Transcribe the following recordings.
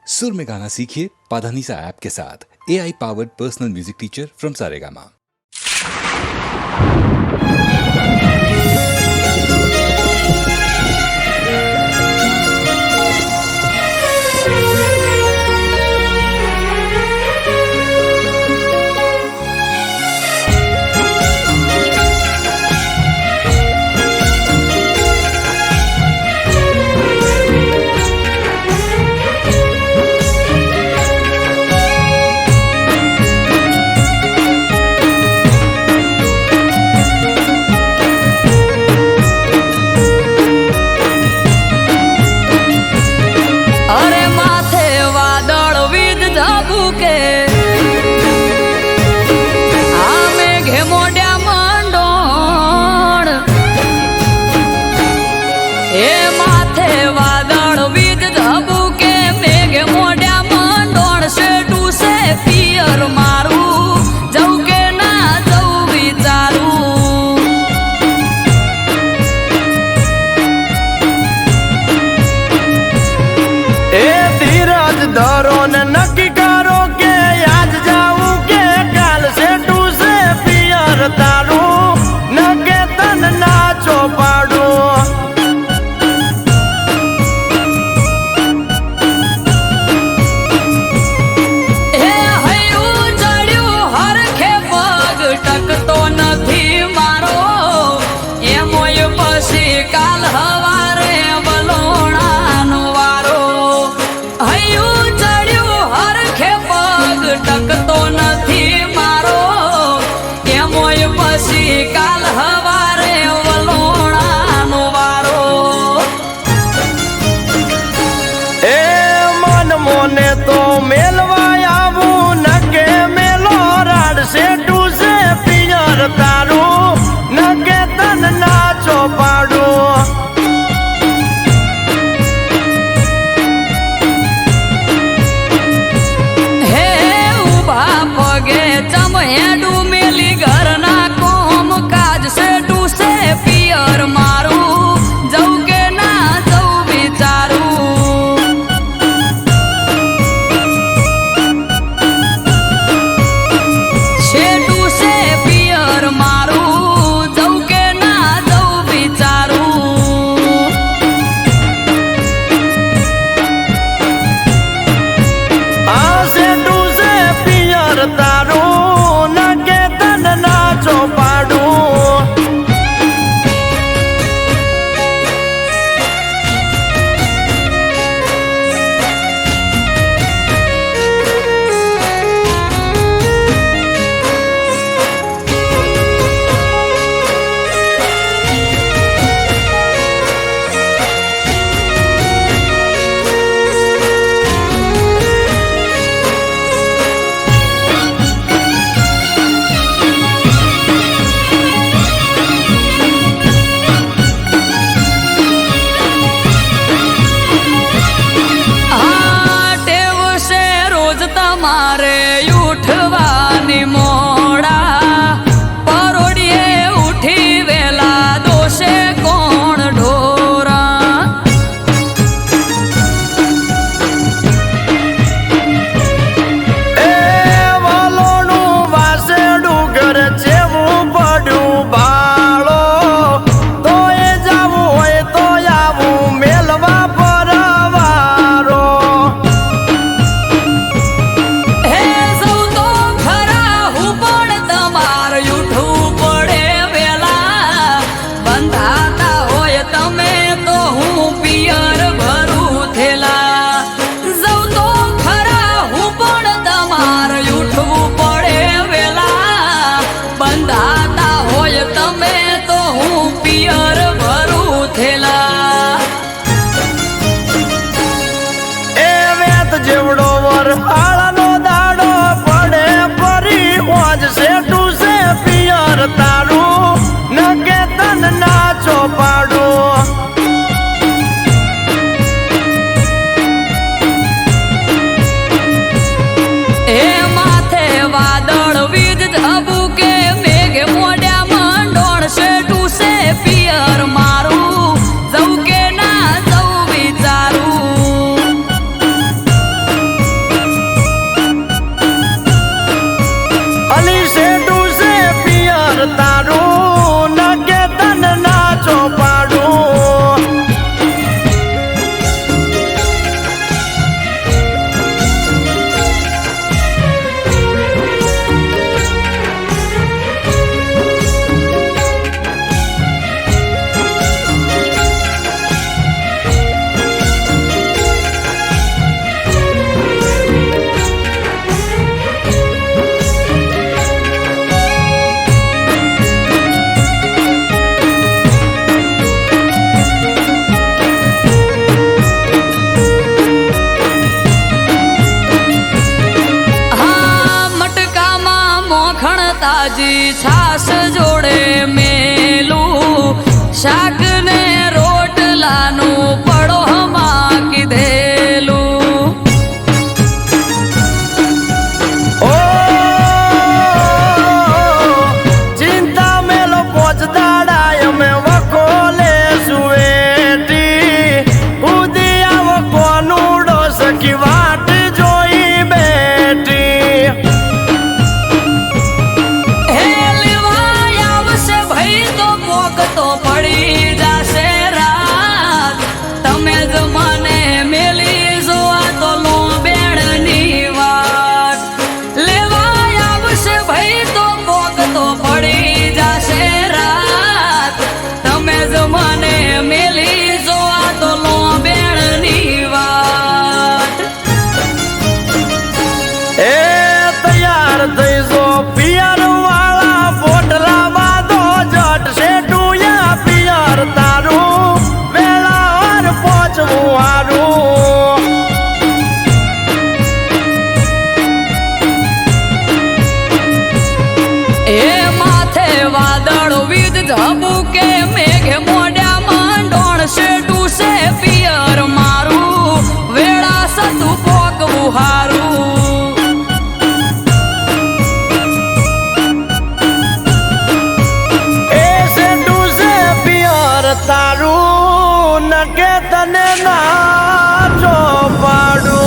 सुर में गाना सीखिए पाधानीसा ऐप के साथ। AI powered personal music teacher from Saregama. धरो ने नक्की करो के आज जाऊं के काल से टू से पियर तारू न के तन नाचो पाड़ू हे हयू चढ़्यू हर खे पग टकतो નથી મારો એમોય પછી કાલ હવારે બલોણાનો વારો હયુ ટકતો નથી મારો એમોય પછી કાલ હવારે વલોણાનો વારો એ મન મોને તો મેલવા આવું ન કે મેલો રાડ સે ટુ સે પિયર તારું ન કે તન નાચો પાડું જેવડો વર આળાનો દાડો પડે પરી ઓજ સે ટુ સે પિયર તારું ન કે તન નાચો પાડું એ માથે વાદળ વીજ ધબુકે મેઘ મોડ્યા મંડોળ સે ટુ સે પિયર મારું જવું કે ના જવું વિચારું તાજી છાસ જોડે મેલું શાક ને રોટલાનું પડોહમાં કીધેલું. ઓ ચિંતા મેલો પોચદાડા અમે વખોલે સુવેટી ઉદી આવો કોનુડો સખી વાટ જોઈ બેઠી. હે લેવાય આવશે ભાઈ તો પોક તો પડી જાશે રાત. તમે જ મને મેલી જોવા તો લો બેડની વાત. લેવાય આવશે ભાઈ તો પોક તો પડી જાશે રાત. તમે જ મને મેલી જોવા તો લો બેડની વાત. એ તૈયાર થઈ જો પિયર વાળા પોટલા બાંધો જટ શેઠુયા પિયર તારું વેળાવાર પહોંચવું હારું. એ માથે વાદળ વીજ ઝબુકે મેઘે મોઢામાં ડોણશે ટૂસે પિયર મારું વેળા સતું પોકવું હારું. એ શેઠું છે પિયર તારું નકે તને ના જો પાડું.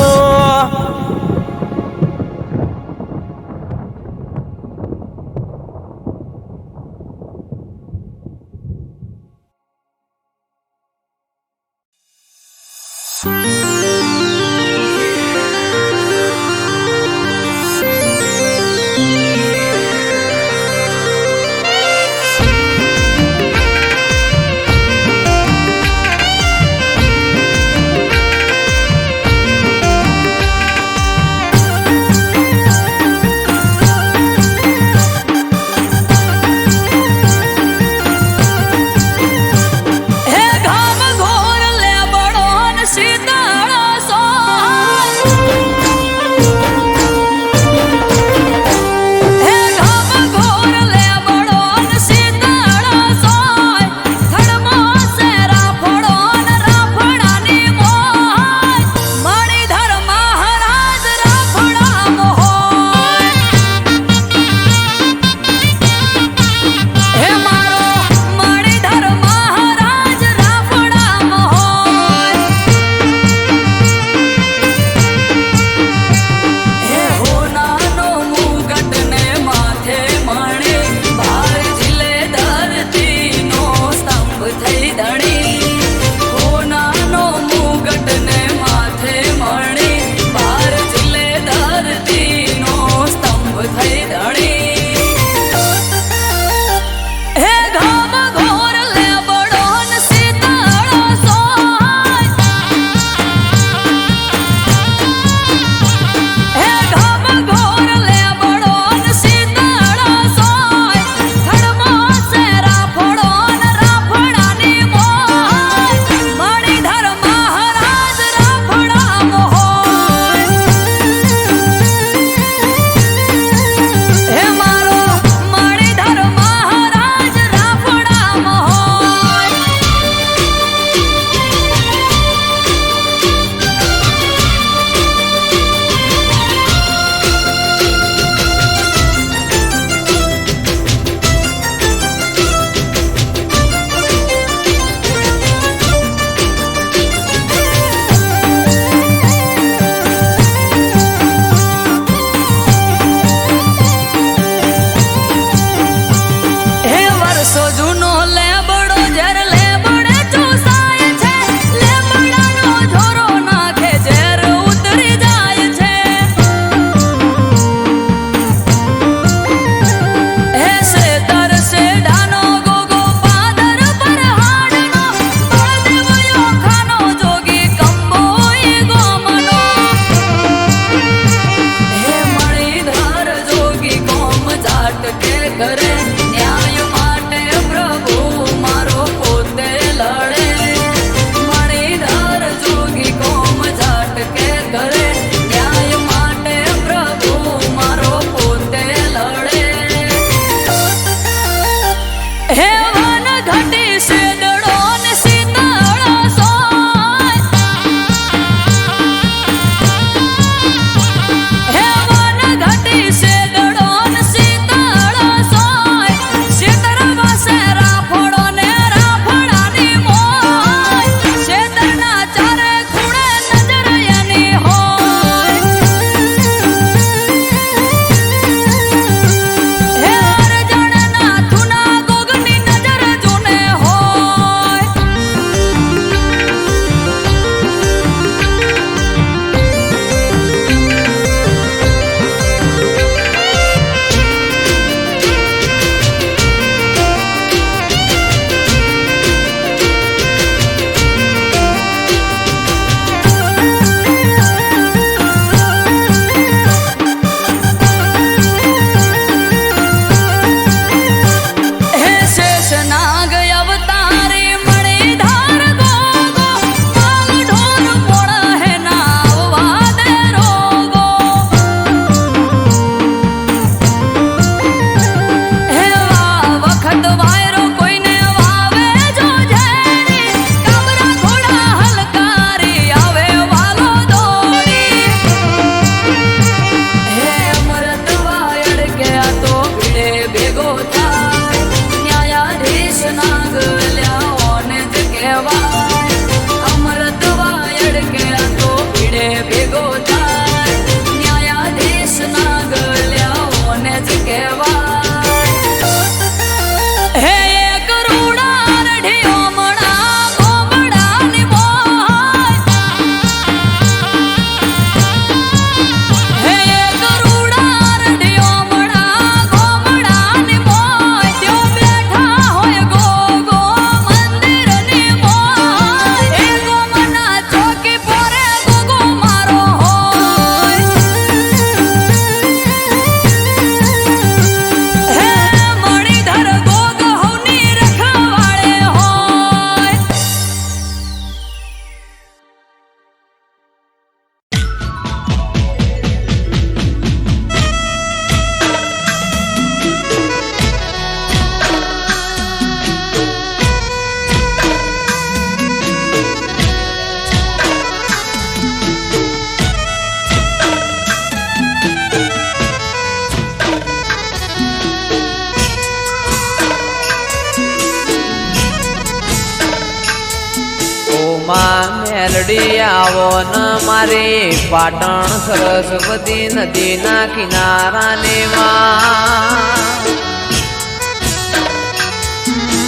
મેલડી આવો ન મારી પાટણ સરસ્વતી નદીના કિનારાને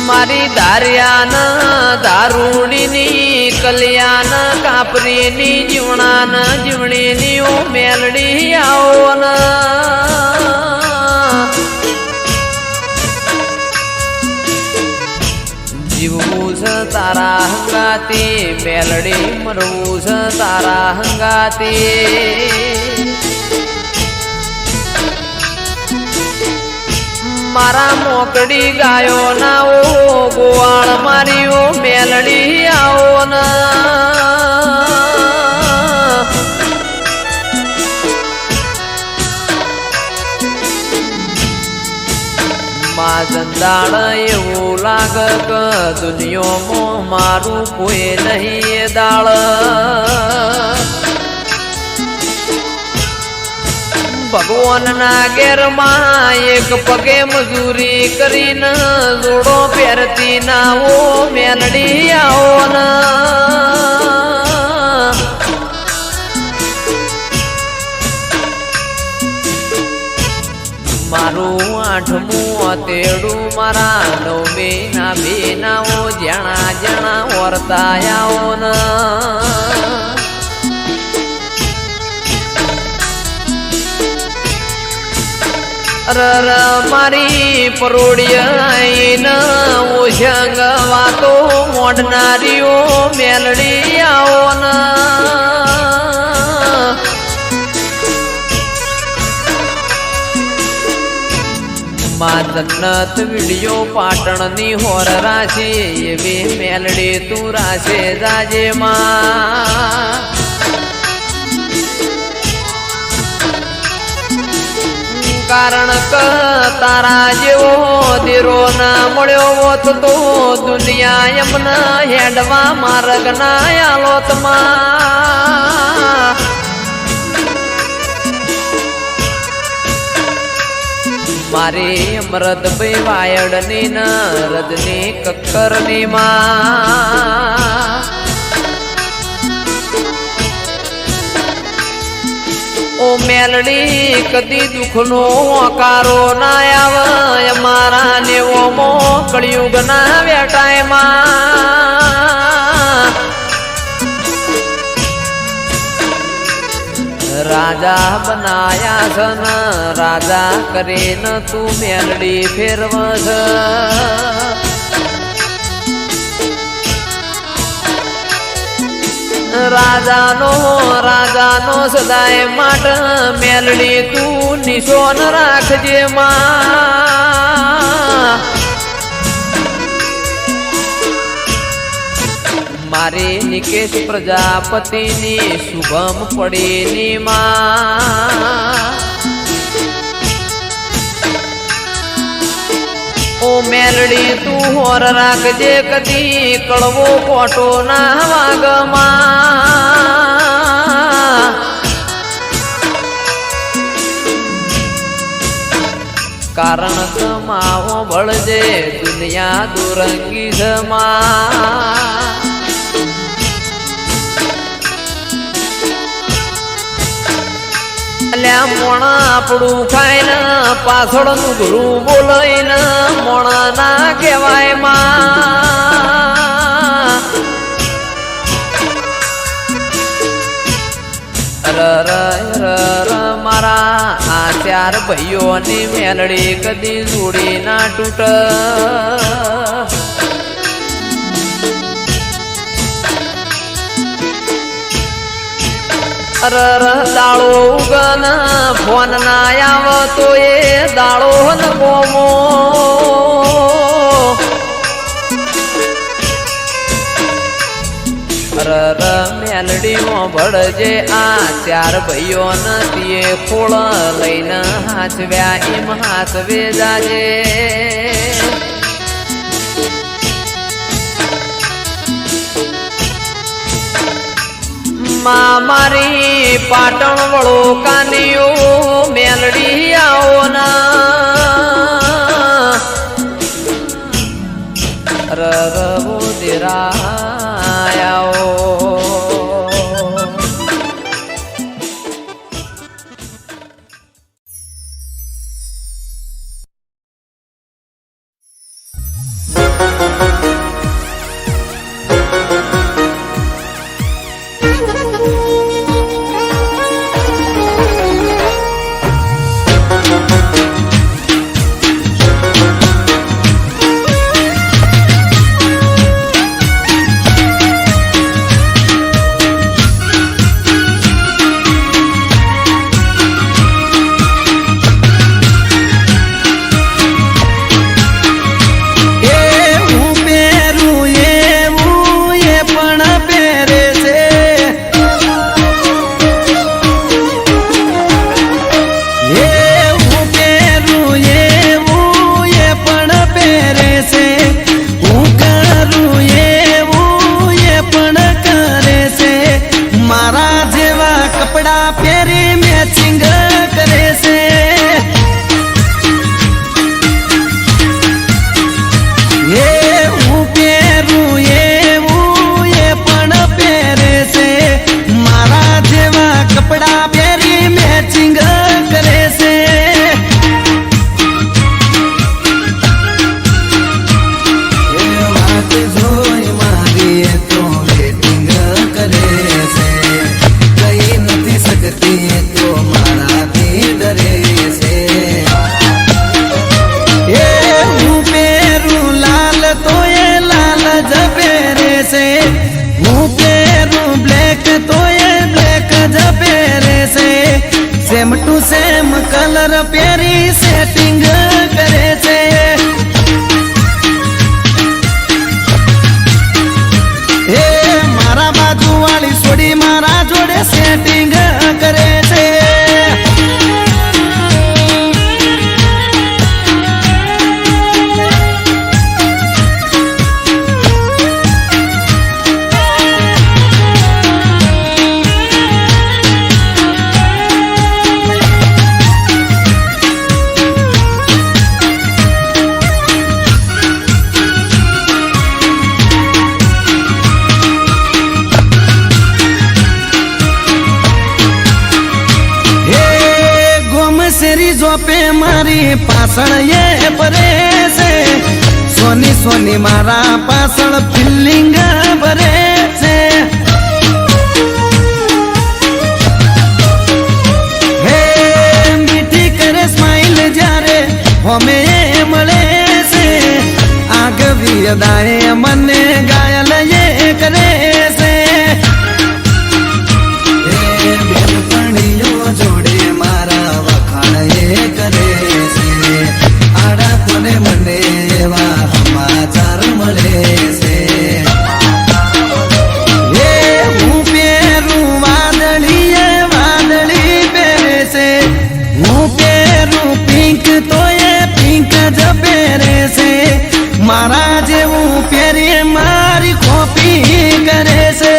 મારી દારિયાન દારૂડીની કલ્યાણ કાપરીની જીવણાન જીવણીની ઓ મેલડી આવો ન જીવવું છે તારા હંગાતી મેલડી મરવું છે તારા હંગાતી મારા મોકડી ગાયો ના ઓ ગોવાળ મારી ઓ મેલડી આવો ના જંદાળ એવું લાગ કે દુનિયામાં મારું કોઈ નહીં એ દાળ ભગવાનના ઘેરમાં એક પગે મજૂરી કરીને જોડો પહેરતી ના ઓ મેલડી આવો ના મારું આઠમું તેડું મારા નવમી ના બેનાઓ જણા જણા વર્તાયાઓ ન મારી પરોડિયા ઓશંગ વાતો મોડનારીઓ મેલડી આવો ના જન્નત વિડિયો પાટણની હોર રાશી એવી મેલડી તું રાશે જાજે માં કારણ કે તારા જેવો દીરો ના મળ્યો હોત તો દુનિયા એમના હેડવા માર્ગ ના આલોતમાં મારી અમૃત ભાઈ વાયડની ન રજની કક્કરની માં ઓ મેલડી કદી દુઃખનો હોકારો ના આવે મારા નેવો મો કળિયુગ ના વેટાયમાં રાજા બનાયા છન રાજા કરીને તું મેલડી ફેરવસ રાજાનો સદાય માટ મેલડી તું નિશોન રાખજે માં મારી નિકેશ પ્રજાપતિની શુભમ પડીની માં ઓ મેલડી તું હોર રાખજે કદી કળવો ખોટો ના વાગમાં કારણ કમાવો બળજે દુનિયા દુરંગી જમા મોણા આપણું ખાઈને પાછળનું ગુરુ બોલાઈને મોણા ના કહેવાય માં મારા આ ચાર ભાઈઓની મેલડી કદી જોડી ના તૂટ દાળો ઉગન ફોન ના આવતો એ દાળો ન ગોમો મેલડીમાં ભળજે આ ચાર ભાઈઓ નથી ખોળ લઈને હાચવ્યા એમ હાચવે જાજે મારી પાટણ વળો કાનીઓ મેલડી આવો ના રવો દેરાયાઓ प्यारी मैचिंग करे से ये હું પહેરું એવું એ પણ પહેરે છે મારા જેવા કપડા પહેરી મેચિંગ કરે છે એ વાત જોઈ મારી તો વેટિંગ કરે છે કઈ નથી શકતી તો મારાથી ડરે છે એ હું પહેરું લાલ તો એ લાલ જ પહેરે છે હું પહેરું બ્લેક તો એ બ્લેક જ પહેરે છે સેમ ટુ સેમ કલર પહેરી સેટિંગ કરે છે એ મારા બાજુ વાળી છોડી મારા જોડે સેટિંગ કરે છે શેરી જોપે મારી પાછળ એ ભરે છે સોની સોની મારા પાછળ ફિલિંગ ભરે છે હે મીઠી કરે સ્માઈલ જ્યારે હોમે મળે છે આગવી અદાએ મને ઘાયલ એ કરે છે એ બેનપણીઓ જોડે મારા કરે છે આડા તને મને એવા સમાચાર મળે છે એ હું પહેરું વાદળી એ વાદળી પહેરે છે હું પહેરું પિંક તો એ પિંક જ પહેરે છે મારા જેવું પહેરી મારી કોપી કરે છે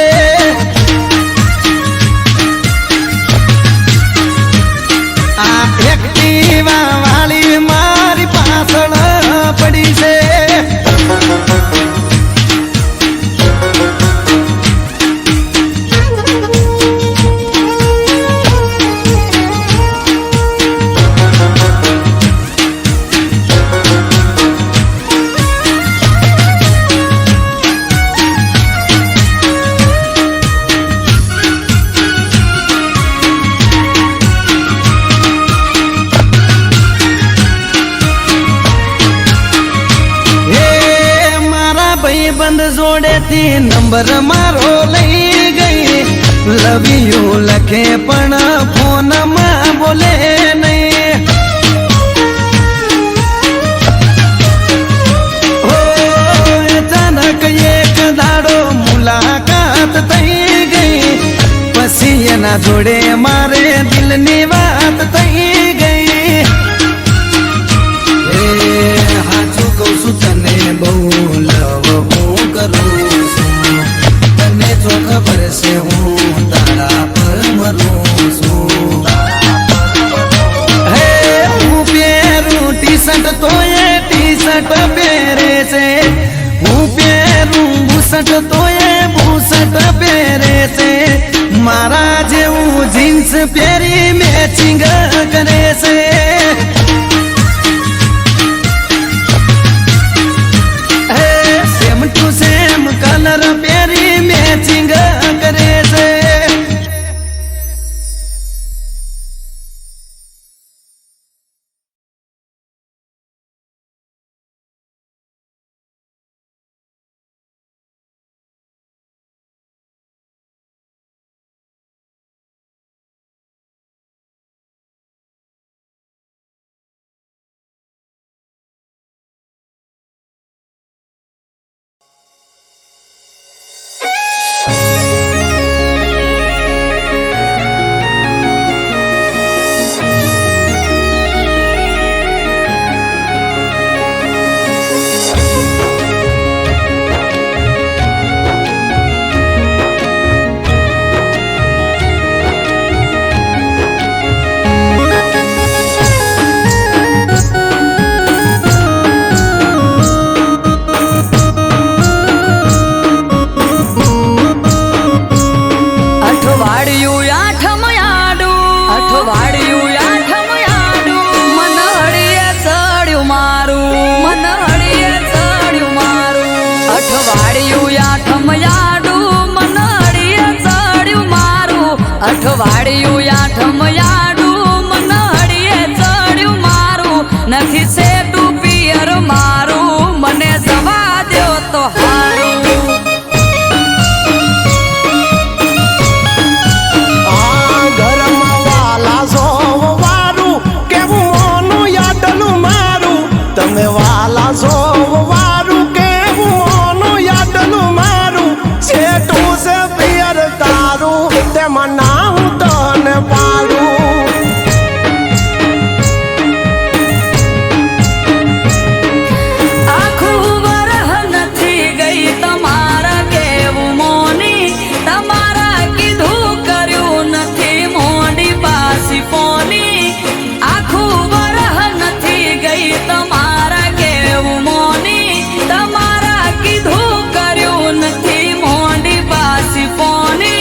એક્ટિવા વાળી મારી પાછળ પડી છે બંધ જોડેથી નંબર મારો લઈ ગઈ લવ યુ લખે પણ ફોનમાં બોલે નહીં ઓ અચાનક એક દાડો મુલાકાત થઈ ગઈ પછી એના જોડે મારે દિલની વાત થઈ ગઈ એ હાચું કહું છું તને બહુ લવ કરું છું તને જો ખબર છે હું તારા પર મરું છું હે હું પહેરું ટી શર્ટ તો એ ટી શર્ટ પહેરે છે હું પહેરું બુશર્ટ તો એ બુશર્ટ પહેરે છે મારા જેવું જીન્સ પહેરી મેચિંગ કરે છે આઠમ યાડું મન હળીએ ચડ્યું મારું નથી સેટું પિયર મારું મને જવા દ્યો તો હારું ઘરમાં વાલા સોવારું કેવું મોનું યાદલું મારું તમે વાલા સોવારું કેવું મોનું યાદલું મારું સેટું છે પિયર તારું તેમાં ના હું તને પાડું આખું વરહ નથી ગઈ તમારા કેવું મોની તમારા કીધું કર્યું નથી મોડી પાસી પોની આખું વરહ નથી ગઈ તમારા કેવું મોની તમારા કીધું કર્યું નથી મોડી પાસી પોની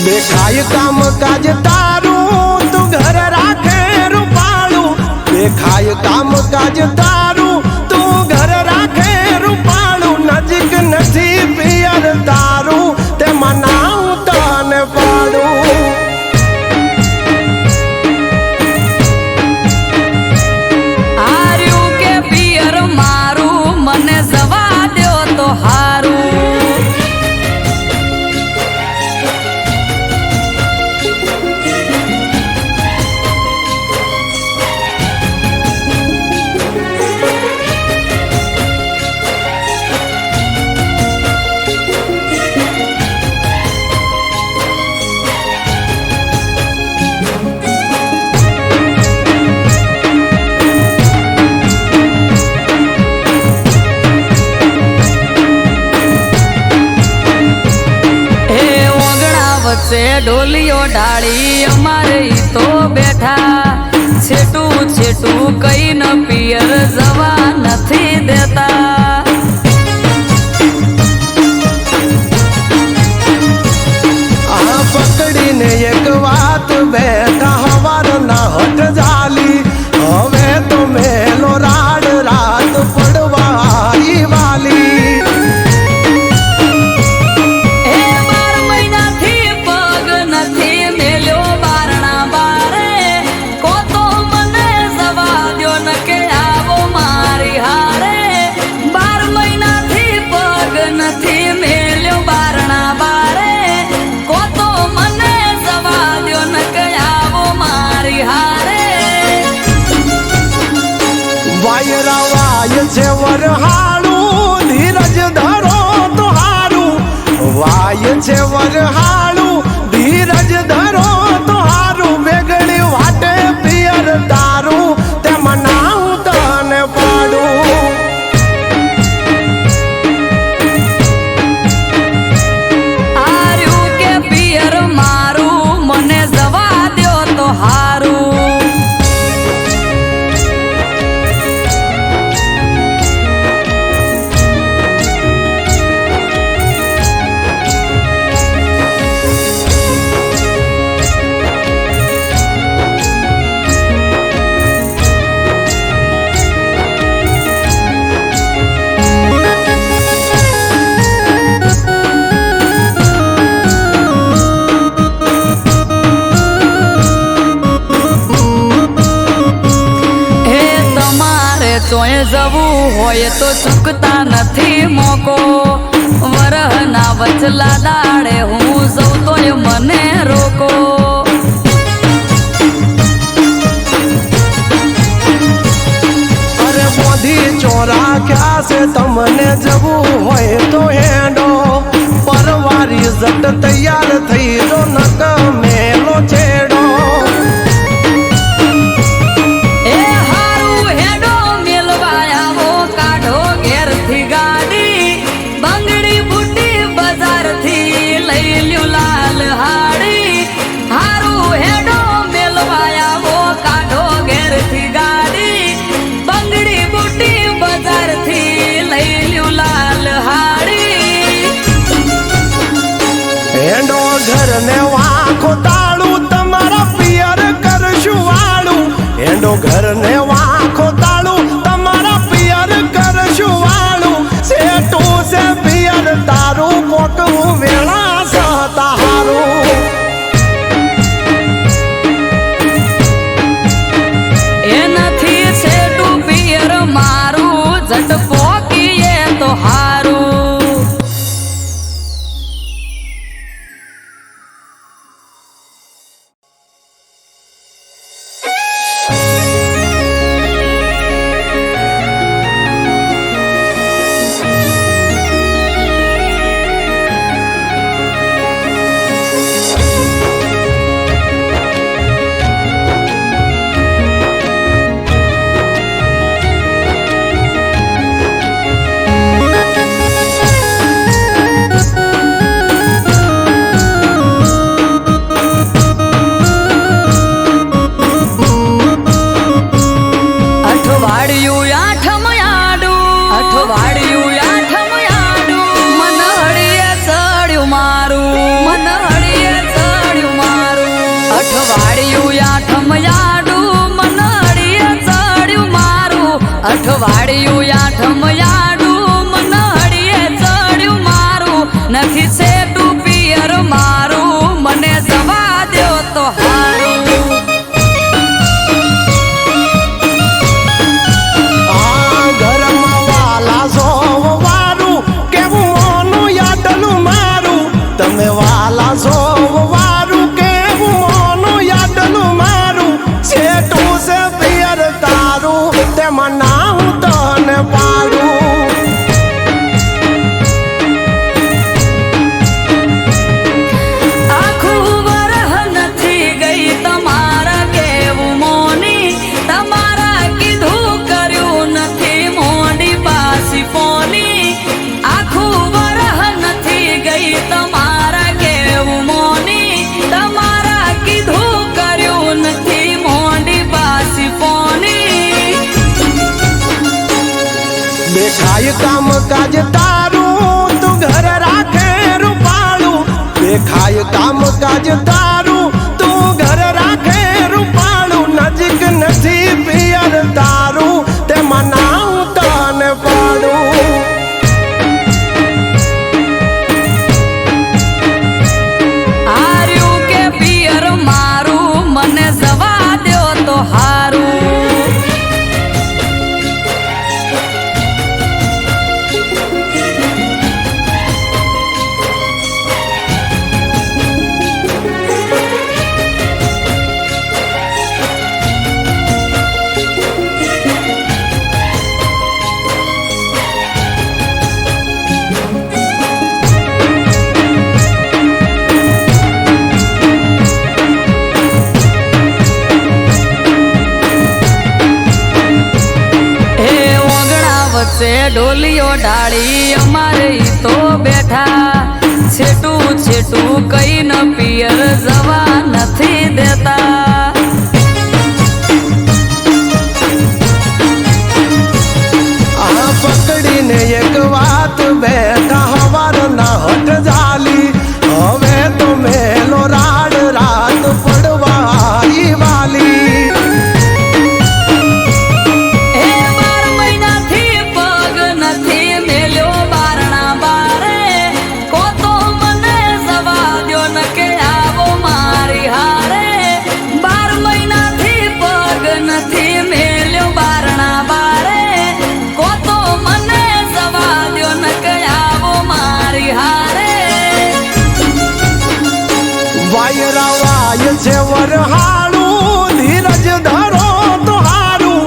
દેખાય કામ કાજ તારું તું ઘર રાખે રૂપાળું દેખાય કામ કાજ તારું તું ઘર રાખે રૂપાળું નજીક નથી પિયર તારું તે મનાવું તને પાડું હાર્યું કે પિયર મારું મને જવા દ્યો તો હારું વચ્ચે ઢોલીઓ ડાળી અમારે ઈ તો બેઠા છેટું છેટું કઈ ન પિયર જવા નથી દેતા આ પકડીને એક વાત બેઠા હવાર ના હટ જાલી હવે તો મેલો રાડ રાત પડવા વાલી છે વરહાળું ધીરજ ધરો તો હારું વાય છે વરહાળું ધીરજ ધરો તો હારું વેગળી વાટે પિયર તારું તે મનાવું તને પાડું હાર્યું કે પિયર મારું મને જવા દ્યો તો હારું ચોય જવું હોય તો ચૂકતા નથી મોકો વરહના વચલા દાડે હું જઉં તોય મને રોકો અરે મોધી ચોરા ક્યાં છે તમને જવું હોય તો હેડો પરવારી જટ તૈયાર થઈ જો નક મેલો છેડો ઘરને વાંખો તાળું તમારા પિયર કરશું વાળું એંડો ઘરને વાંખો તાળું તમારા પિયર કરશું વાળું સેટું છે પિયર તારું પોકવું વેળા સતા હારું વખત પોકીએ તો હારું. અઠવાડિયું આઠમયાડું મન હળીએ ચડ્યું મારું નથી સેટું પિયર મારું મને જવા દ્યો તો હારું. ઘરમાં વાલા સોવારું કેવું મોનું યાદલું મારું તમે વાલા સોવારું કેવું મોનું યાદલું મારું સેટું છે પિયર તારું તેમાં ના હું તને પાડું. આખું વરહ નથી ગઈ તમારા કેવું મોની તમારા કીધું કર્યું નથી મોડી પાસી પોની. આખું વરહ નથી ગઈ તમારા કેવું મોની તમારા કીધું કર્યું નથી મોડી પાસી પોની. દેખાય કામ કાજ તારું તું ઘર રાખે રૂપાળું દેખાય કામ કાજ તારું તું ઘર રાખે રૂપાળું નજીક નથી પિયર તારું તેમાં ના હું તને પાડું. હાર્યું કે પિયર મારું મને જવા દ્યો તો હારું. વચ્ચે ઢોલીઓ ડાળી અમારે તો બેઠા છેટું છેટું કઈ ન પિયર જવા નથી દેતા. આ પકડીને એક વાત બેઠા હવાર ના હટ જાલી હવે તો મેલો રાડ રાત પડવા વાલી. વાય છે વરહાળું ધીરજ ધરો તો હારું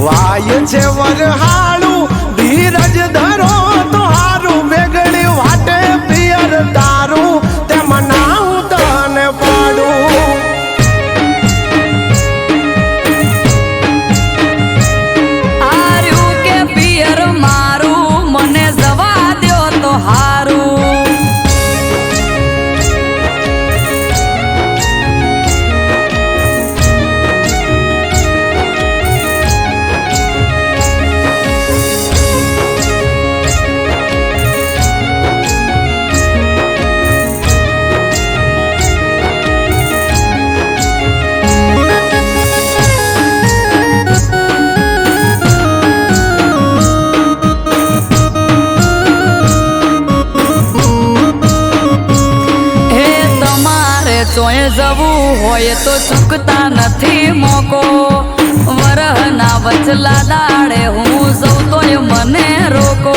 વાય છે વરહાળું ધીરજ ધરો તો હારું વેગળી વાટે પિયર તારું તેમાં ના હું તને પાડું. હાર્યું કે પિયર મારું મને જવા દ્યો તો હારું. ચોય જવું હોય તો ચૂકતા નથી મોકો વરહના વચલા દાડે હું જઉં તોય મને રોકો.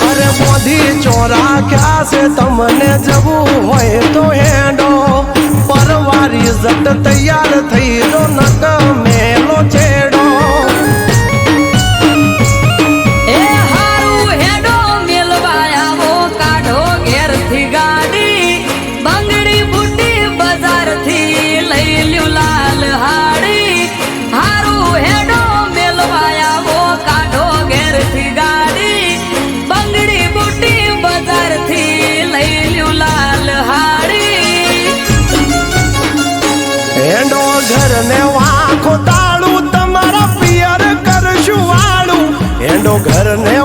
અરે મોધી ચોરા ક્યાં છે તમને જવું હોય તો હેડો પરવારી જટ તૈયાર થઈ દો નક મેલો છેડો. એ હારું હેડો મેલવા આવો કાઢો ઘેરથી ગાડી બંગડી બુટી બજારથી લઈ લ્યું લાલ હાડી. હારું હેડો મેલવા આવો કાઢો ઘેરથી ગાડી બંગડી બુટી બજારથી લઈ લ્યું લાલ હાડી. હેડો ઘરને વાખો તાળું તમારા પિયર કરશું વાળું. હેડો ઘરને